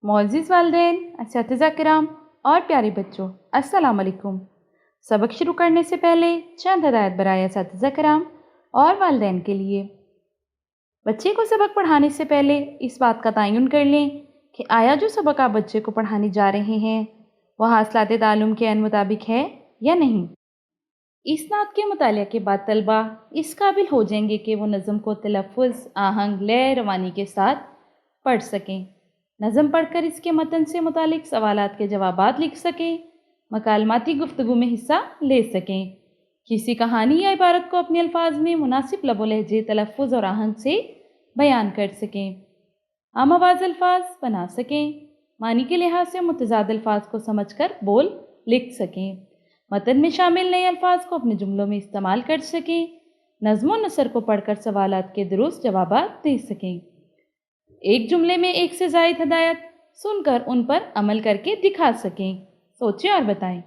معزز والدین، اساتذہ کرام اور پیارے بچوں، السلام علیکم۔ سبق شروع کرنے سے پہلے چند ہدایت برائے اساتذہ کرام اور والدین کے لیے۔ بچے کو سبق پڑھانے سے پہلے اس بات کا تعین کر لیں کہ آیا جو سبق آپ بچے کو پڑھانے جا رہے ہیں وہ حاصلات تعلم کے عین مطابق ہے یا نہیں۔ اس نعت کے مطالعہ کے بعد طلبہ اس قابل ہو جائیں گے کہ وہ نظم کو تلفظ، آہنگ، لے، روانی کے ساتھ پڑھ سکیں، نظم پڑھ کر اس کے متن سے متعلق سوالات کے جوابات لکھ سکیں، مکالماتی گفتگو میں حصہ لے سکیں، کسی کہانی یا عبارت کو اپنے الفاظ میں مناسب لب و لہجے، تلفظ اور آہنگ سے بیان کر سکیں، عام آواز الفاظ بنا سکیں، معنی کے لحاظ سے متضاد الفاظ کو سمجھ کر بول لکھ سکیں، متن میں شامل نئے الفاظ کو اپنے جملوں میں استعمال کر سکیں، نظم و نثر کو پڑھ کر سوالات کے درست جوابات دے سکیں، ایک جملے میں ایک سے زائد ہدایت سن کر ان پر عمل کر کے دکھا سکیں۔ سوچیں اور بتائیں،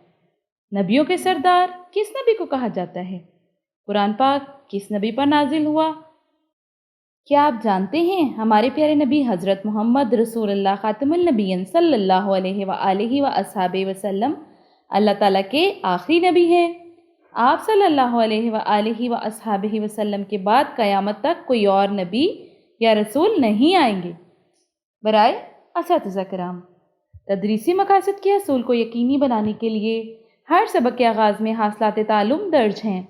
نبیوں کے سردار کس نبی کو کہا جاتا ہے؟ قرآن پاک کس نبی پر نازل ہوا؟ کیا آپ جانتے ہیں ہمارے پیارے نبی حضرت محمد رسول اللہ خاتم النبیین صلی اللہ علیہ وآلہ وآصحابہ وسلم اللہ تعالیٰ کے آخری نبی ہیں؟ آپ صلی اللہ علیہ وآلہ وآصحابہ وسلم کے بعد قیامت تک کوئی اور نبی یا رسول نہیں آئیں گے۔ برائے اساتذہ کرام، تدریسی مقاصد کے حصول کو یقینی بنانے کے لیے ہر سبق کے آغاز میں حاصلات تعلم درج ہیں۔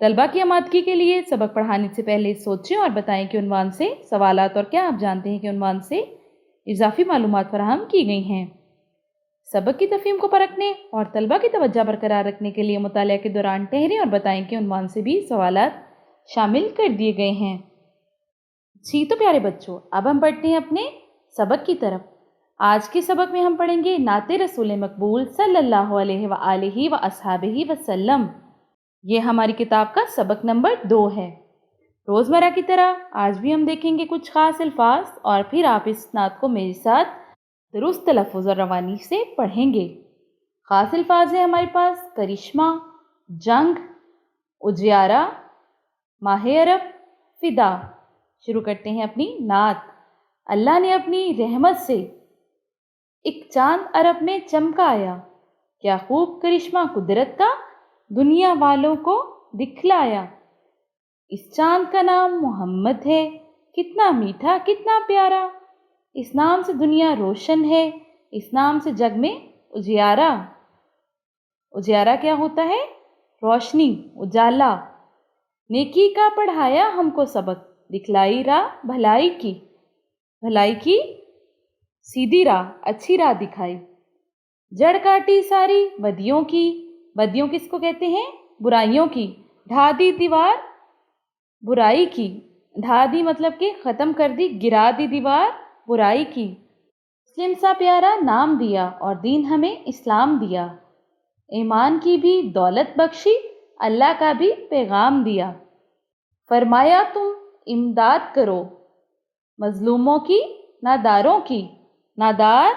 طلبہ کی آمادگی کے لیے سبق پڑھانے سے پہلے سوچیں اور بتائیں کہ عنوان سے سوالات، اور کیا آپ جانتے ہیں کہ عنوان سے اضافی معلومات فراہم کی گئی ہیں۔ سبق کی تفہیم کو پرکھنے اور طلبہ کی توجہ برقرار رکھنے کے لیے مطالعہ کے دوران ٹھہریں اور بتائیں کہ عنوان سے بھی سوالات شامل کر دیے گئے ہیں۔ جی تو پیارے بچوں، اب ہم پڑھتے ہیں اپنے سبق کی طرف۔ آج کے سبق میں ہم پڑھیں گے نعت رسول مقبول صلی اللہ علیہ وآلہ وآصحابہ وسلم۔ یہ ہماری کتاب کا سبق نمبر 2 ہے۔ روزمرہ کی طرح آج بھی ہم دیکھیں گے کچھ خاص الفاظ، اور پھر آپ اس نعت کو میرے ساتھ درست تلفظ اور روانی سے پڑھیں گے۔ خاص الفاظ ہیں ہمارے پاس کرشمہ، جنگ، اجیارہ، ماہ عرب، فدا۔ شروع کرتے ہیں اپنی نعت۔ اللہ نے اپنی رحمت سے ایک چاند عرب میں چمکایا، کیا خوب کرشمہ قدرت کا دنیا والوں کو دکھلایا۔ اس چاند کا نام محمد ہے، کتنا میٹھا کتنا پیارا، اس نام سے دنیا روشن ہے، اس نام سے جگ میں اجیارہ۔ اجیارہ کیا ہوتا ہے؟ روشنی، اجالا۔ نیکی کا پڑھایا ہم کو سبق، دکھلائی راہ بھلائی کی، بھلائی کی سیدھی راہ، اچھی راہ دکھائی۔ جڑ کاٹی ساری بدیوں کی، بدیوں کس کو کہتے ہیں؟ برائیوں کی۔ ڈھا دی دیوار برائی کی، ڈھا دی مطلب کہ ختم کر دی، گرا دی دیوار برائی کی۔ مسلم سا پیارا نام دیا اور دین ہمیں اسلام دیا، ایمان کی بھی دولت بخشی، اللہ کا بھی پیغام دیا۔ فرمایا تم امداد کرو مظلوموں کی، ناداروں کی۔ نادار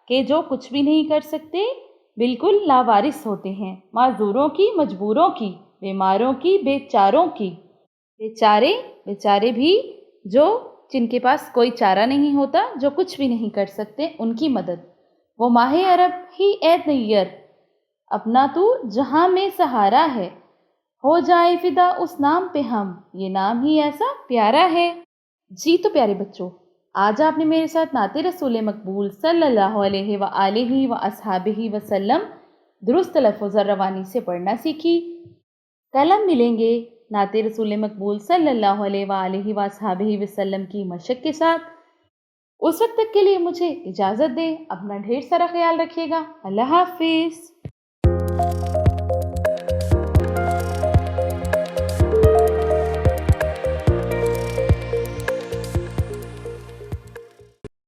کہ جو کچھ بھی نہیں کر سکتے، بالکل لاوارث ہوتے ہیں۔ معذوروں کی، مجبوروں کی، بیماروں کی، بیچاروں کی۔ بیچارے، بیچارے بھی جو جن کے پاس کوئی چارہ نہیں ہوتا، جو کچھ بھی نہیں کر سکتے، ان کی مدد۔ وہ ماہ عرب ہی اے نیر، اپنا تو جہاں میں سہارا ہے، ہو جائے فدا اس نام پہ ہم، یہ نام ہی ایسا پیارا ہے۔ جی تو پیارے بچوں، آج آپ نے میرے ساتھ نعت رسول مقبول صلی اللہ علیہ وآلہ وآصحابہ وسلم درست تلفظ اور روانی سے پڑھنا سیکھی۔ کل ہم ملیں گے نعت رسول مقبول صلی اللہ علیہ وآلہ وآصحابہ وسلم کی مشق کے ساتھ۔ اس وقت تک کے لیے مجھے اجازت دیں، اپنا ڈھیر سارا خیال رکھیے گا۔ اللہ حافظ۔